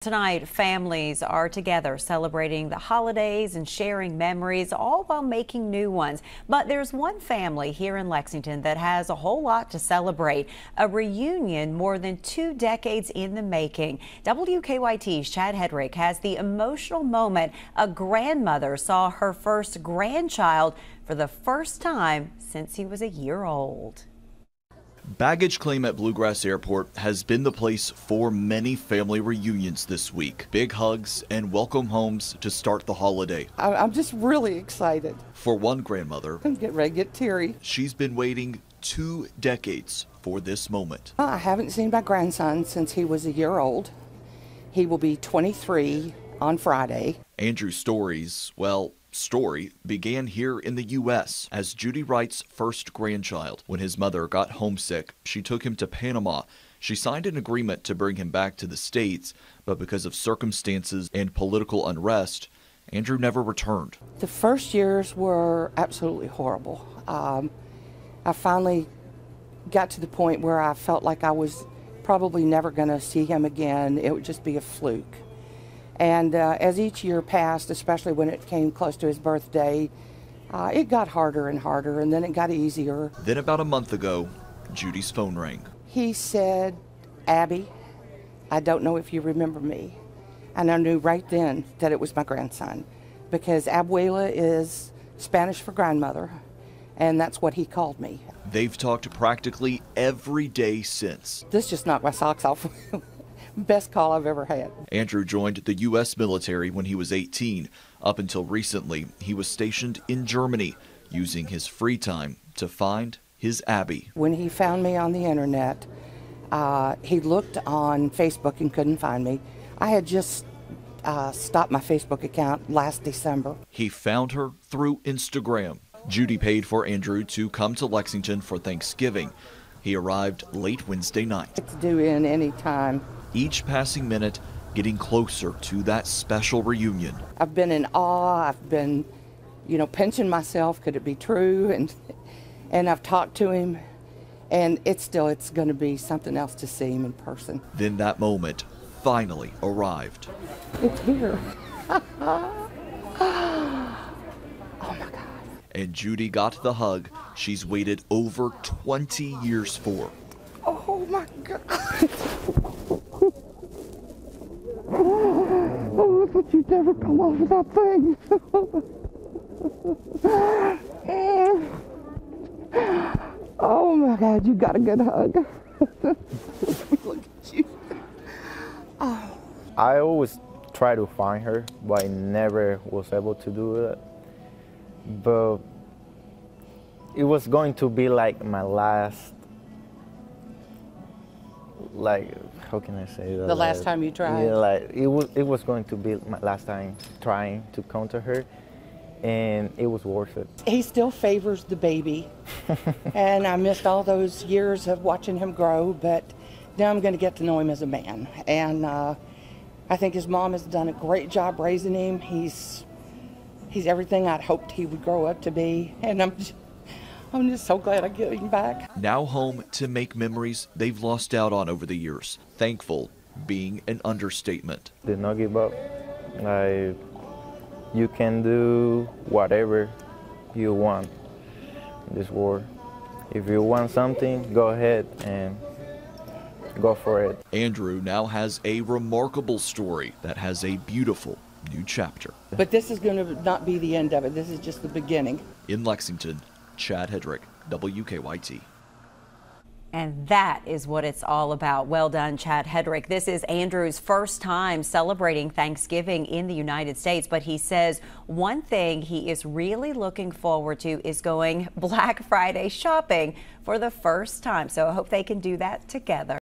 Tonight, families are together celebrating the holidays and sharing memories, all while making new ones. But there's one family here in Lexington that has a whole lot to celebrate. A reunion more than 2 decades in the making. WKYT's Chad Hedrick has the emotional moment a grandmother saw her first grandchild for the first time since he was a year old. Baggage claim at Bluegrass Airport has been the place for many family reunions this week. Big hugs and welcome homes to start the holiday. I'm just really excited. For one grandmother, I'm getting ready to get teary. She's been waiting 2 decades for this moment. I haven't seen my grandson since he was a year old. He will be 23 on Friday. Andrew's story began here in the U.S. as Judy Wright's first grandchild. When his mother got homesick, she took him to Panama. She signed an agreement to bring him back to the States, but because of circumstances and political unrest, Andrew never returned. The first years were absolutely horrible. I finally got to the point where I felt like I was probably never going to see him again. It would just be a fluke. And as each year passed, especially when it came close to his birthday, it got harder and harder, and then it got easier. Then about a month ago, Judy's phone rang. He said, "Abby, I don't know if you remember me." And I knew right then that it was my grandson, because Abuela is Spanish for grandmother, and that's what he called me. They've talked practically every day since. This just knocked my socks off. Best call I've ever had. Andrew joined the U.S. military when he was 18. Up until recently, he was stationed in Germany, using his free time to find his Abby. When he found me on the internet, he looked on Facebook and couldn't find me. I had just stopped my Facebook account last December. He found her through Instagram. Judy paid for Andrew to come to Lexington for Thanksgiving. He arrived late Wednesday night. It's due in any time. Each passing minute getting closer to that special reunion. I've been in awe. I've been, pinching myself. Could it be true? And I've talked to him, and it's going to be something else to see him in person. Then that moment finally arrived. It's here. Oh my God. And Judy got the hug she's waited over 20 years for. Oh my God. Oh, I thought you'd never come off of that thing. Oh my God, you got a good hug. Look at you. Oh. I always try to find her, but I never was able to do it. But it was going to be like my last, how can I say that? The last time you tried? Yeah, it was going to be my last time trying to contact her, and it was worth it. He still favors the baby, and I missed all those years of watching him grow, but now I'm going to get to know him as a man. And I think his mom has done a great job raising him. He's everything I'd hoped he would grow up to be, and I'm just so glad I get him back. Now home to make memories they've lost out on over the years. Thankful being an understatement. Did not give up. You can do whatever you want in this world. If you want something, go ahead and go for it. Andrew now has a remarkable story that has a beautiful new chapter. But this is going to not be the end of it. This is just the beginning. In Lexington, Chad Hedrick, WKYT. And that is what it's all about. Well done, Chad Hedrick. This is Andrew's first time celebrating Thanksgiving in the United States, but he says one thing he is really looking forward to is going Black Friday shopping for the first time. So I hope they can do that together.